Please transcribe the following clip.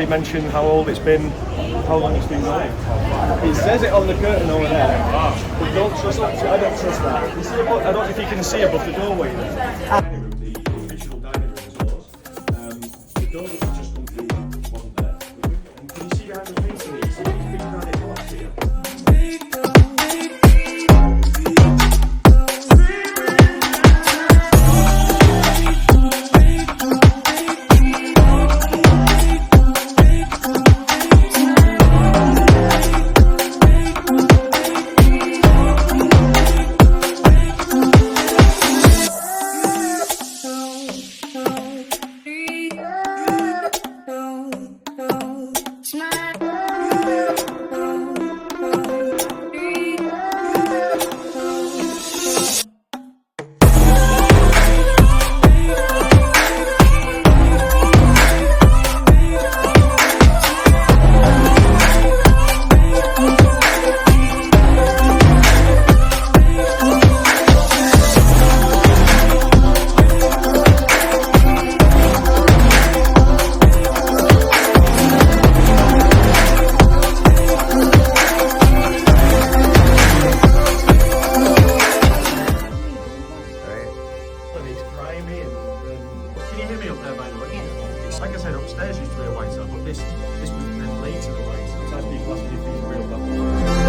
anybody mention how old it's been, how long it's been going? It says it on the curtain over there, but don't trust that. I don't trust that. You see above, I don't know if you can see above the doorway there. The official dining room is yours. The door that just come through wasn't there. And can you see behind the painting here? See these big granite blocks here? Can you hear me up there, by the way? Yeah. It's like I said, upstairs used to be a white cell, but this was then later the white cell. Sometimes people ask me if these are real bubbles.